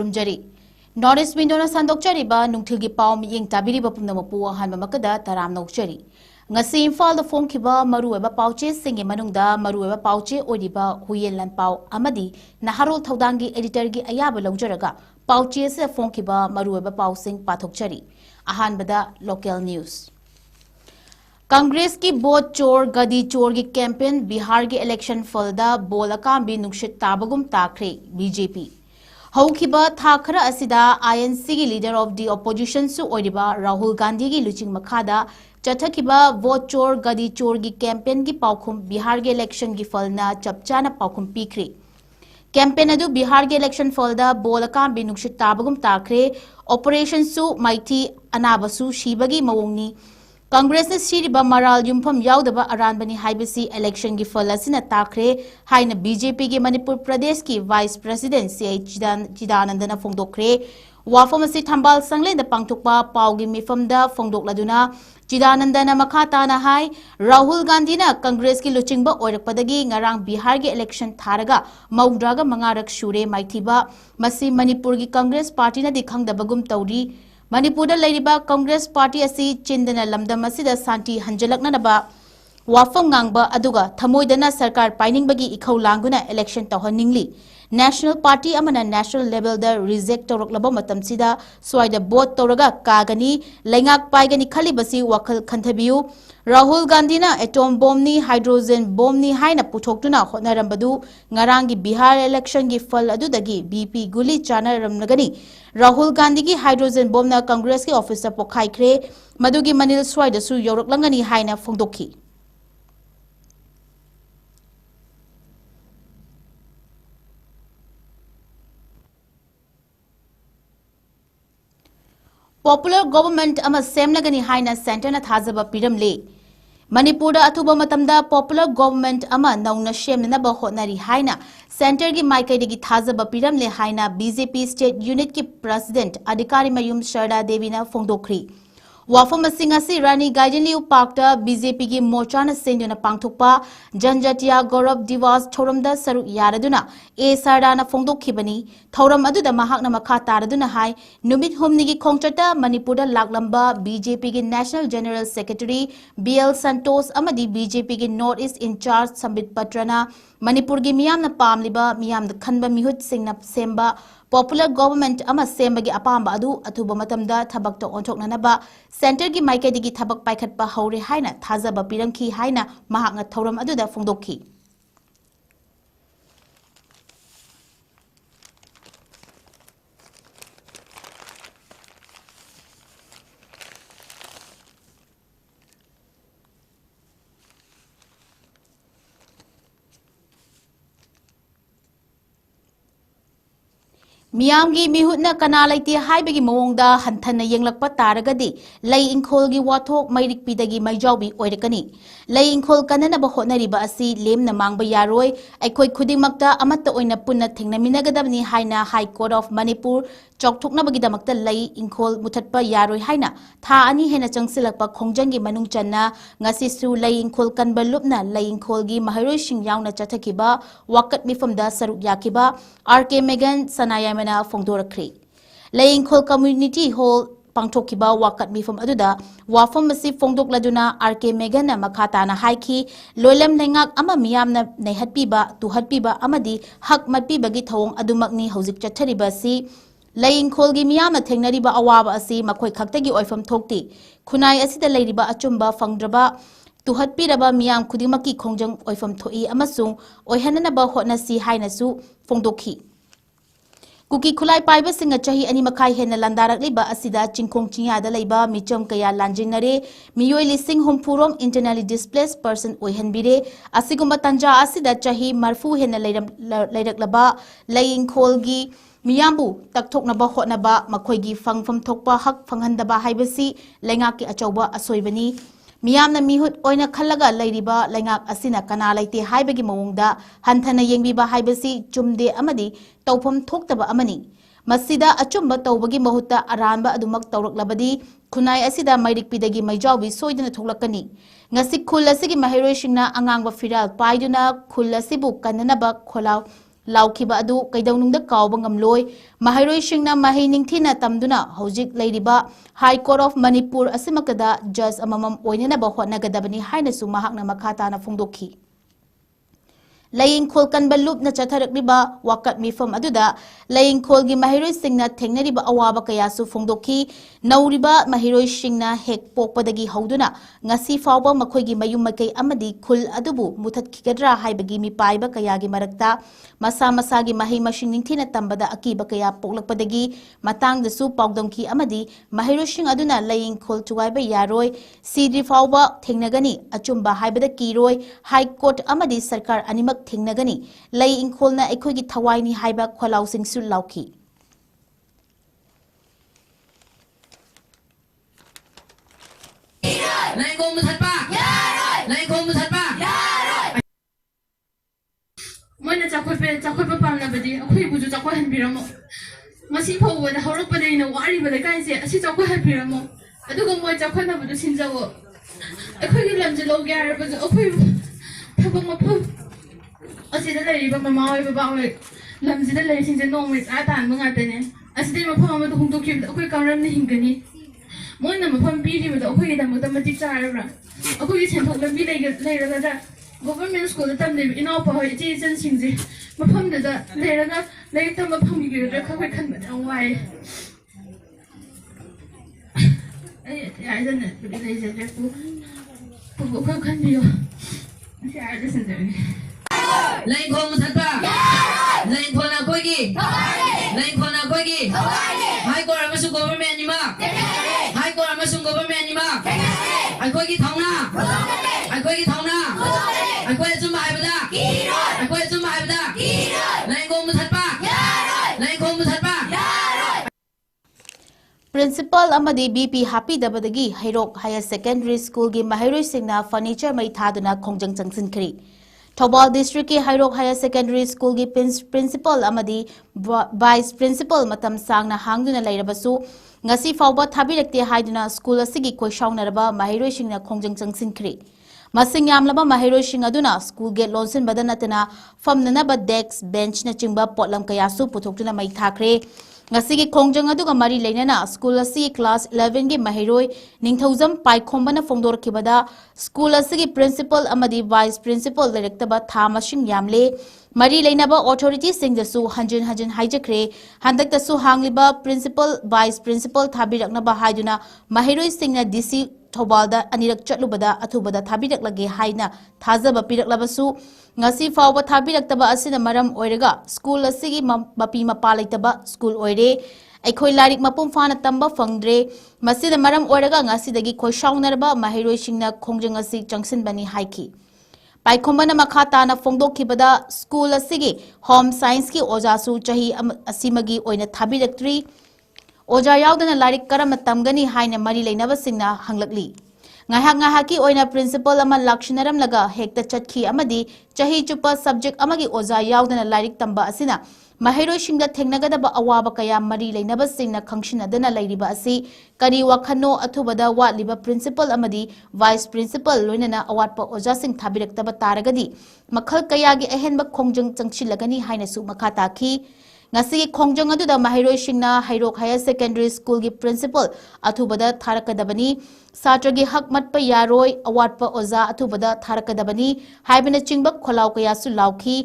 खुरुमजरी north विंडोना संदोक्चरीबा नुंथिलगी पाव मियेंग ताबिरिबा पुमनमपु अहानबा मकदा तराम नौचरी ngasi imphal da phongkhiba marueba pauche singi manungda marueba pauche odiba huyelan pau amadi naharol thaudangi editor gi ayaba lawjaraga pauche se phongkhiba marueba pausing pathokchari ahanbada local news Congress की बोट चोर गदी चोर की कैंपेन बिहार के election फलदा बोल अकांबी नुक्षित ताबगुम ताखरे BJP हौखिबा था खरा असिदा INC की लीडर ऑफ द ऑपोजिशन सु ओरिबा राहुल गांधी की लुचिंग मखादा चथखिबा वोट चोर गदी चोर की कैंपेन की पाउखुम बिहार के इलेक्शन की फलना चपचाना पाउखुम पीखरे कैंपेन अदु बिहार के इलेक्शन फलदा बोल अकांबी नुक्षित ताबगुम ताखरे ऑपरेशन सु माइथी अनाबसु शिबगी मवोंगनी कांग्रेस ने सिरिबा मराल युमफम याउदबा अरानबनी हाइबसी इलेक्शन की फल असिना ताखरे हाइना बीजेपी के मणिपुर प्रदेश की वाइस प्रेसिडेंट 𝐋𝐢𝐯𝐞𝐰𝐬 फोंदोखरे वाफम असि थंबाल संगलेंदा पांगथोकपा पाउगी मिफमदा फोंदोकलादुना 𝐋𝐢𝐯𝐞𝐰𝐬 मखाताना हाई राहुल गांधी ना कांग्रेस की लुचिंगबा ओइरकपदगी ngarang बिहार के इलेक्शन थारगा मौद्रागा मंगारक शुरे माइथिबा मसि मणिपुर की कांग्रेस पार्टी ना दिखंगदबगुम तौरी मणिपुर लेरिबा कांग्रेस पार्टी असी चिंदना लमदम असिदा शांति हंजलकनबा वाफम गांगबा अदुगा थमोइदना सरकार पाइनिंगबगी इखौ लांगुना इलेक्शन तौहनिंगली नेशनल पार्टी अमना नेशनल लेवल द रिजेक्ट तौरकलबा मतमसिदा स्वाइदा बोट तौरगा कागनी लेंगाक पाइगनी खलिबसी वखल खंथबियु राहुल गांधी ना एटॉम बॉम्बनी हाइड्रोजन बॉम्बनी हाइना पुथोक्तुना होनरंबदु ngaranggi बिहार इलेक्शन की फल अदुदगी बीपी गुली चानरमनगनी राहुल गांधी की हाइड्रोजन बॉम्ब ना कांग्रेस के ऑफिस पोखाइख्रे मदुगी मनिल स्वाइदसु यौरकलंगनी हाइना फोंदोखी पॉपुलर गवर्नमेंट अमा सेमनगनी हाइना सेंटर ना थाजबा पिरमले मणिपुर अथुबा मतमदा पॉपुलर गवर्नमेंट अमा नौना सेमनबा होटनरी हाइना सेंटर की माइकैदगी थाजबा पिरमले हाइना बीजेपी स्टेट यूनिट की प्रेसिडेंट अधिकारी मयूम शरदा देवी ना फोंदोखरी वाफम असी रानी गाइजनलिउ पार्क बीजेपी की मोर्चा सेंदुना पांगथोकपा जनजातीय गौरव दिवस थौरमदा सरुक यारदुना ए सरदाना फोंदोखिबनी थौरम अदुदा महाकना मखा तारदुना हाई नुमित हुमनी की खोंगचटा मणिपुर लाकलंबा बीजेपी की national general secretary BL Santosh अमदी बीजेपी की नॉर्थ ईस्ट इंचार्ज संबित पत्रना मणिपुर की मियामना पामलिबा मियामदा खनबा मिहुत सिंगना सेंबा पॉपुलर गवर्नमेंट अमा सेंबगी अपांबा अदु अथुबा मतमदा थबकतो ओंथोकननबा सेंटर की माइकैदगी थबक पाइखटपा हौरे हाइना थाजबा पिरंखी हाइना महाकना थौरम अदुदा फोंदोखी मियामगी मिहुतना कना लेते हाइबगी मवोंगदा हंथना येंगलकपा तारगदी लई इंखोलगी वाथोक मैरिक पिदगी मैजाउबी ओइरकनी लई इंखोल कननबा होटनरिबा असि लेमना मांगबा यारोय अखोय खुदिंगमक्ता अमत्ता ओइना पुन्ना थेंगनमिनगदबनी हाइना हाई कोर्ट ऑफ मणिपुर चौकथोकनबगीदमक्ता लई इंखोल मुथटपा यारोय हाइना था अनि हेना चंगसिलकपा खोंजंगी मनुंग चन्ना ngasisu लई इंखोल कनबा लुपना लई इंखोलगी महरोयसिंग यावना चथखिबा वाकत मिफमदा सरुक याखिबा आरके मेगन सनायामना फोंदोरख्रे लई इंखोल कम्युनिटी हॉल पांगथोखिबा वाकत मिफम अदुदा वाफम मसि फोंदोकलादुना आरके मेगन मखाताना हाइखी लोयलम लेंगाक अमा मियामना नेहतपीबा तुहतपीबा अमदी हक मतपीबगी थवोंग अदुमकनी हौजिक चथरिबासी लई इंखोलगी मियामना थेंगनरिबा अवाबा असि मखोय खक्तगी ओइफम थोक्ति खुनाई असिदा लैरिबा अचुंबा फंगद्रबा तुहतपीरबा मियाम खुदिमकी खोंजंग ओइफम थोई अमसुंग ओइहननबा होटनसी हाइनसु फोंदोखी कुकी खुलाई पाइबा सिंह चाही अनि मखाई हेन लंदारकलिबा असिदा चिंखोंग चियादा लैबा मिचम कया लांजिंगनरे मियोय लिसिंग हुमफुरोम इंटरनली डिस्प्लेस पर्सन ओइहनबिरे असिगुम्बा तंजा असिदा चाही मरफू हेन लैरकलबा लैंखोलगी मियामबु तकथोकनबा होटनबा मखोयगी फंगफम थोकपा हक फंगहंदबा हाइबसी लैंगाकी अचौबा असोइबनी मियामना मिहुत ओइना खल्लगा लैरिबा लैंगाक असिना कना लैते हाइबगी मवोंगदा हंथना येंगबिबा हाइबसी चुमदे अमदी तौफम थोक्तबा अमनी मसिदा अचुंबा तौबगी महुत्ता अरानबा अदुमक तौरकलबदी खुनाई असिदा मैरिक पिदगी मैजाउबी सोइदना थोकलकनी ngasi khul asigi mahiroi singna angang ba firal paiduna khul asibu kananaba kholaw लाउखिबा अदु कैदौनुंगदा काउबा ngamloi mahairoi singna mahi ningthina tamduna hojik leiriba High Court of Manipur asimakada judge amamam oinena ba hotnagadabani haina su mahakna makhata na phongdokhi Laying Khol Kanba Loop na Chatharakriba Wakat Mifam Aduda, Laying Khol gi Mahiroi Singna Tengnariba Awaba Kayasu Fongdoki, Nauriba Mahiroi Singna Hek Pokpadagi Hauduna, Ngasi Fauba Makoigi Mayumakay Amadi Kul Adubu, Mutat Kikadra Haibagi Mi Paiba Kayagi Marakta, Masa Masagi Mahi Mashing Tina Tambada Akiba Kaya Poklakpadagi, Matang the Su Pogdonki Amadi, Mahiroi Sing Aduna Laying Khol Tuwaiba Yaroi, Sidri Fauba Tengnagani, Achumba Haibada Kiroi, High Court Amadi Sarkar Animak Tingnagani, lay in Kolna Ekogi Tawaini Haiba Kwalausing Sulauki. Mana cakap pamna badi, aku ibu juga cakap hampiramo. Masih pau pada horok pada ini wari pada kan sih, asyik cakap hampiramo. Aduh kamu cakap na badu sinjawo. Aku ini lanjut lagi ada badu, aku ibu papa mapu. Asyik dah lari papa mau ibu bawa. Lanjut dah lari sinjau nomor ada mengatanya. Asyik dah mapu mapu tu untuk kita, aku kawan ni hingkani. Mana mapu pilih badu, aku ini dah mapu mati cara. Aku ini sempat lebih lagi ada. Government school tam ne ina pa hoi ji chen sing ji mafam da le ra ga le ta mafam gi ra kha khoi khan ba dang wai ai da ne le je je ku ku khan bi yo si ai da sen de Lai khong sat pa lai khong na koi gi lai khong na koi gi hai ko ra ma su government ni ma hai ko ra ma su government ni ma ai koi gi thong na ai koi gi thong na ai koi zum bai ba da ai koi zum bai ba da lai khong sat pa lai khong sat pa Principal Amadi BP Happy Dabadagi Hairok Higher Secondary School gi Mahiroi Singna furniture mai thaduna khongjang changsin khri Thobal District ki Hairok Higher Secondary School gi Principal Amadi Vice Principal matam sangna hangduna lairabasu ngasi fawba thabirakte haiduna school asigi koishaunaraba Mahiroi Singna khongjang changsin khri Masing yamlaba Mahiroi Sing aduna school gate lonsin badanatana famnanaba desk bench na chingba potlam kayasu puthokduna mai thakre Ngasigi khongjang aduga mari leinana school asi class 11 gi Mahiroi ningthaujam paikhombana fongdor kibada school asigi principal amadi vice principal directaba thamasing yamle mari leinaba authority singjasu hanjin haijakre handakta su hangliba principal vice principal thabiraknaba haiduna Mahiroi singna DC Thobalda anirak chatlubada athubada thabirak haina thajaba piraklabasu ngasi fawba thabiraktaba asina maram oiraga school asigi mapi mapalaitaba school oire aikhoi larik mapum fana tamba fangdre masida maram oiraga ngasi dagi khoishaunarba Mahiroi singna khongjang asi changsinbani haiki Paikombana makhata na fongdokhibada school asigi home science ki ojasu chahi asimagi oina thabiraktri Oja yaudana larik karam tamgani haina mari leinaba singna hanglakli ngahaki oina principal ama lakshinaram laga hekta chatki amadi chahi chupa subject amagi oja yaudana larik tamba asina Mahiroi singda thengnagadaba awaba kaya mari leinaba singna khangsinadana lairiba asi kari wakhano athubada watliba principal amadi vice principal loinana awatpa oja sing thabiraktaba taragadi makhal kayagi ahenba khongjang changchilagani haina su makhata ki Ngasi khongjang aduda Mahiroi Singna Hairok Higher Secondary School gi principal athubada tharakadabani satragi hak matpa yaroi awatpa oza athubada tharakadabani haibina chingba kholau kaya su lauki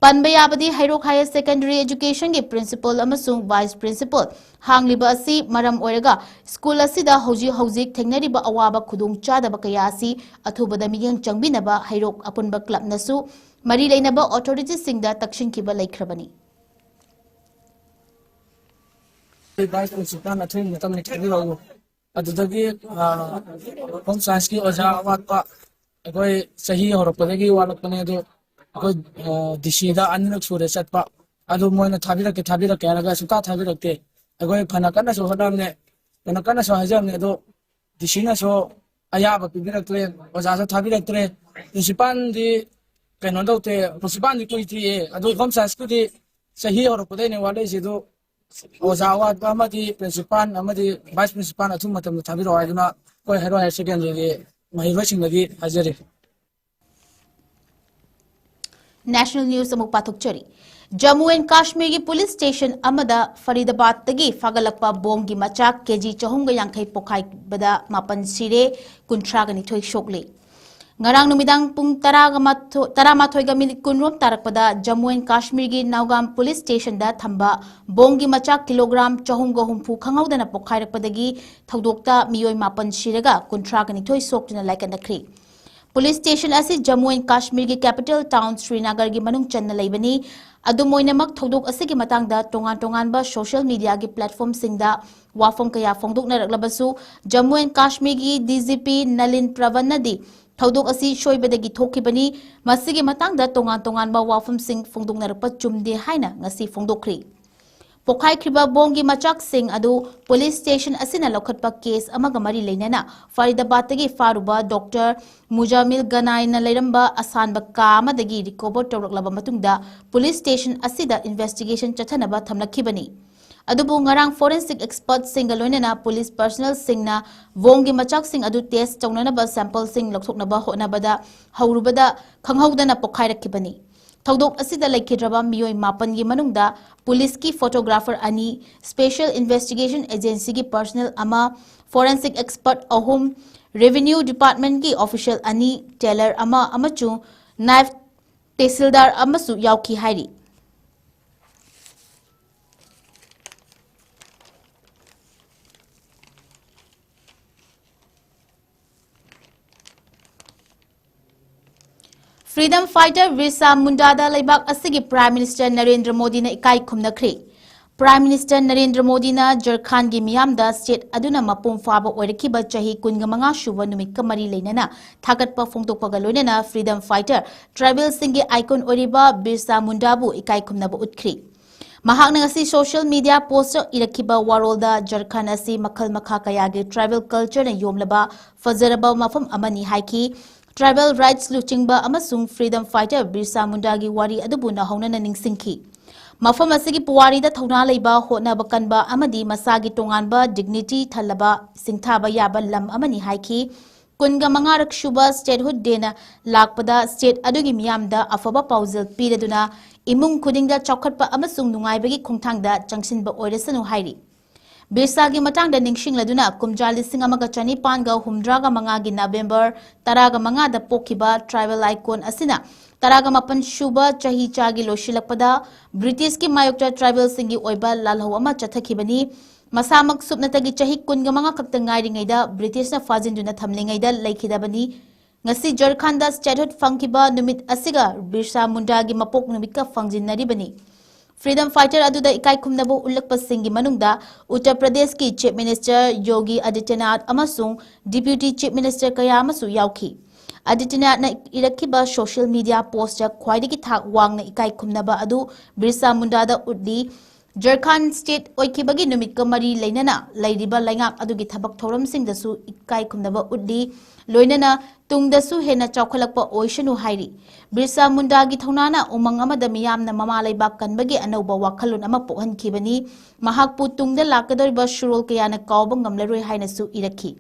panba yabadi Hairok Higher Secondary Education gi principal amasung vice principal hangliba asi maram oiraga school asida hojik thengnariba awaba khudung chadaba kaya asi athubada miyang changbinaba Hairok apunba club nasu mari leinaba authorities singda takshin kiba laikhrabani Vice Principal na tuwing natam ni Kevin adudagi home science ki oja watpa agoi sahi horopadagi walakpane ado agoi DC da anak sure chatpa adu moina thabirake alaga suka thabirake agoi phanakana so hadamne phanakana so hajamne ado DC na so ayaba pibiraktre oja so thabiraktre principal di kenodote principal di kuiti adu home science ku di sahi horopadai wale jido Oza awat amadi principal amadi vice principal athum matam thabiro aiduna koi hero higher secondary Mahiroi singlagi hajari National News amuk pathok chari Jammu and Kashmir की police station अमदा Faridabad तगी फागलकपा Bong की मचाक KG 350 पोखाइबदा मापन सिरे 30 सोकले ngarang numidang pung 10 minute kunrom tarakpada Jammu and Kashmir gi Naugam police station da thamba bongi machak kilogram 450 khangaudana pokhairakpadagi thodokta miyoi mapan shiraga 30 soktina laikanakri police station asi Jammu and Kashmir gi capital town Srinagar gi manung channa leibani adumoinamak thodok asigi matangda tongan ba social media gi platform singda wafam kaya phongdokna raklabasu Jammu and Kashmir gi DGP Nalin Pravanadi Thodok asi shoibadagi thokibani masigi matangda tongan ba wafam sing phongdoknarpa chumde haina ngasi phongdokri pokhai kriba bongi machak sing adu police station asina lokhatpa case amaga mari leinana Faridabad tagi faruba Dr. Mujamil Ganai na leiramba asanba ka amadagi recover tawraklaba matungda police station asida investigation chathanaba thamlakhibani adubu ngarang forensic expert sing aloinana police personnel singna wongi machak sing adu test tawnanaba sample sing lokthoknaba honabada haurubada khanghaudana pokhairakibani thodok asida laikhidraba miyoi mapan gi manungda police ki photographer ani special investigation agency ki personnel ama forensic expert ahum revenue department ki official ani tailor ama amachu naif tehsildar amasu yauki hairi Freedom fighter Birsa Munda da leibak asigi Prime Minister Narendra Modi na ikai khumnakhri Prime Minister Narendra Modi na Jharkhand gi miyam da state aduna mapum faba oirakiba chahi 15 shuba numit kamari leinana thagatpa phongdokpaga loinana freedom fighter tribal singi icon oriba Birsa Munda bu ikai khumnaba utkhri mahakna ngasi social media poster irakiba warolda Jharkhand asi makhal makha kayagi tribal culture na yomlaba fazaraba mafam amani haiki Tribal rights luchingba amasung freedom fighter Birsa Munda gi wari adubu na haunana ningsingki mafam asigi puwari da thauna leiba hotna bakanba amadi masagi tonganba dignity thalaba singthaba yaba lam amani haiki kunga mangarak shuba statehood dena lakpada state adugi miyamda afaba pauzil piraduna imung khudingda chawkhatpa amasung nungaibagi khongthangda changsinba oiresanu hairi Birsa gi matangda ningsingladuna kumja 1975 gi November 15 da pokiba tribal icon asina 18 shuba chahi chagi loshilakpada British ki mayokta tribal singi oiba lalho ama chathakibani masamak supnatagi chahi 15 khakta ngairingaida British na fajinduna thamlingaida laikhidabani ngasi Jharkhand da statehood fangkiba numit asiga Birsa Munda gi mapok numit ka fangjinaribani Freedom fighter aduda ikai khumnabu ulakpa singi manungda Uttar Pradesh ki Chief Minister Yogi Adityanath amasung Deputy Chief Minister kaya amasu yauki Adityanath na irakiba social media post ja khwaidagi thak wangna ikai khumnaba adu Birsa Munda da uddi Jharkhand state oikibagi numit ka mari leinana lairiba laingak adugi thabak thoram singdasu ikai khumnaba uddi loinana tungdasu hena chawkhalakpa oishanu hairi Birsa Munda gi thaunana umang amada miyamna mama leibak kanbagi anauba wakhalun ama pokhankibani mahakpu tungda lakadoriba shurul kayana kawba ngamlaroi haina su irakhi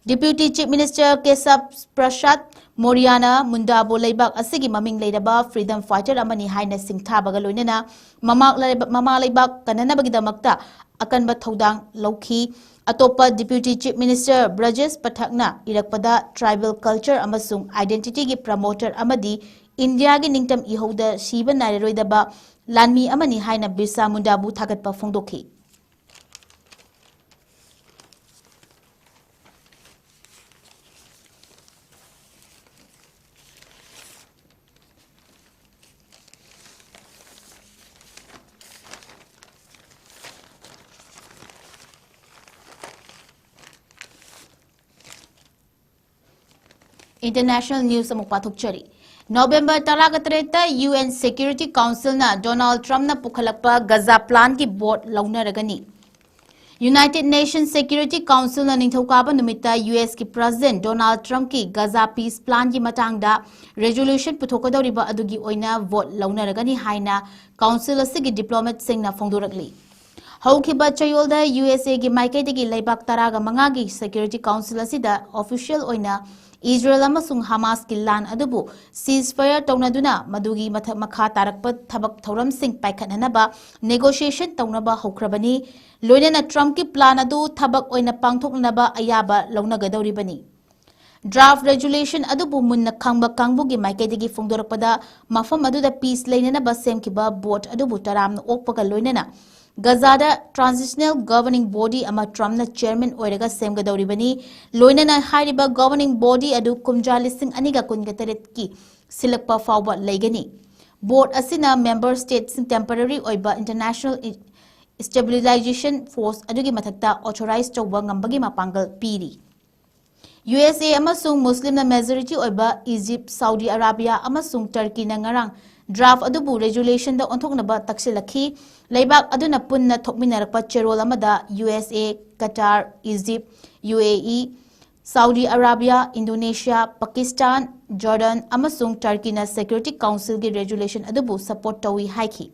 Deputy Chief Minister Kesab Prasad Moriana Munda bo leibak asigi maming leiraba freedom fighter amani haina singthabaga loinana mama leibak kananabagidamakta akanba thodang lauki Atopa Deputy Chief Minister Brajesh Pathakna irakpada tribal culture amasung identity gi promoter amadi India gi ningtam ihoda shiba nairoidaba lanmi amani haina Birsa Munda bu thagatpa phongdokhi International news amuk pathukchari November 13 UN Security Council na Donald Trump na pukhalakpa Gaza plan ki board launaragani United Nations Security Council na ningthokaba numita US ki President Donald Trump ki Gaza peace plan ki matangda resolution puthokadoriba adugi oina vote launaragani haina council asigi diplomat sing na phongdorakli Haukiba Chayolda USA gi Maikaidagi Laibak Taraga Mangagi Security Council asida official oina Israel amasung Hamas ki lan adubu ceasefire taunaduna madugi makha tarakpa thabak thoram sing paikhanaba negotiation taunaba hokrabani loinana Trump ki plan adu thabak oina pangthoknaba ayaba launagadoribani Draft regulation adubu munna khangba kangbugi maikaidagi fongdorakpada mafam aduda peace leinanaba semkiba board adubu taramna okpaga loinana Gazada Transitional Governing Body ama Trump na chairman oiraga semgadoribani loinana hairiba governing body adu kumja listing aniga kungateret ki silakpa fawba leigani board asina member states temporary oiba international stabilization force adugi mathakta authorized tawba ngambagi mapangal piri USA amasung Muslim na majority oiba Egypt Saudi Arabia amasung Turkey na ngarang draft adubu regulation da onthoknaba taksilakhi leibak aduna punna thokminarakpa cherol amada USA Qatar Egypt UAE Saudi Arabia Indonesia Pakistan Jordan amasung Turkey na Security Council gi regulation adubu support tawi haiki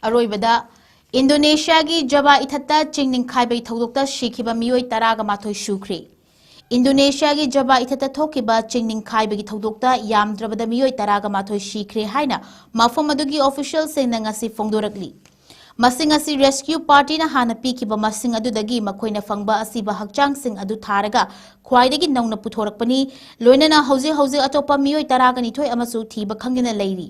Aroibada Indonesia gi Java ithata chingning khaibai thodokta shikhiba miyoi taraga mathoi shukri Indonesia gi Java ithata thokiba chingning khaibai gi thodokta yamdrabada miyoi taraga mathoi shikre haina mafam adugi official sengna ngasi fongdorakli masing asi rescue party na hana pikiba masing adudagi makoina fangba asiba hakchang sing adu tharaga khwaidagi nauna puthorakpani loinana hauze atopa miyoi taraga ni thoi amasu thiba khangina leiri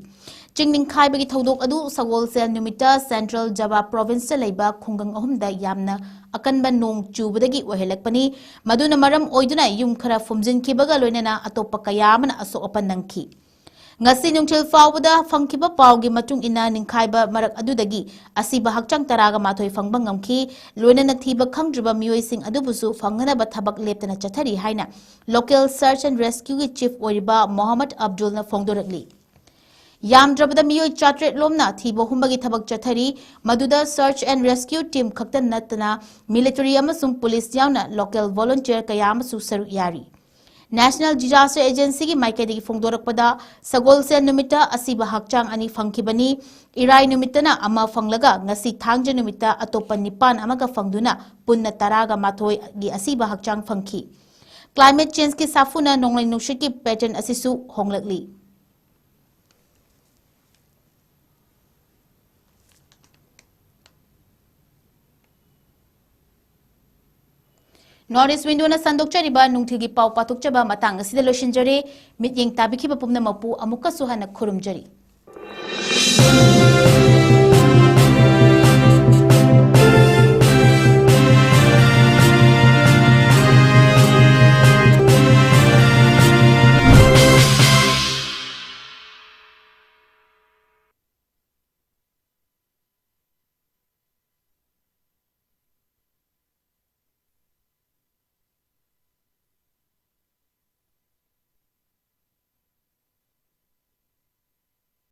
Chingning Khaibagi Thodok adu Sagolsel Numita Central Java Province Laiba Khungang Ahumda Yamna Akanba Nong Chubadagi Wahelakpani Maduna Maram Oiduna Yum Khara Fumjin Kibaga Loinana Atopa Kayamana Aso Opanangki Ngasi Nungchil Fawbada Fangkiba Paugi Matung Ina Ninkhaiba Marak Adudagi Asiba Hakchang Taraga Matoi Fangbangamki Loinana Thiba Kangdruba Miyoi Sing Adubusu Fangana Bathabak Leptana Chatari Haina Local Search and Rescue Chief Oriba Mohammed Abdulna Fongdorakli Yamdrabada miyoi chatret lomna thiba humbagi thabak chathari maduda search and rescue team khaktan natana military amasung police yauna local volunteer kayamasu saru yari National Disaster Agency gi maikadigi fongdorakpada sagolse numita asiba hakchang ani fangkibani irai numitana ama fanglaga ngasi thangja numita atopa nipan amaga fangduna punna taraga mathoi gi asiba hakchang fangki Climate change ki safuna nonglai nushik ki pattern asisu honglakli Northeast window na sandokchariba nungthigi pau patukchaba matang asida loshinjare mityeng tabikhiba pumna mapu amuka suhana khurumjari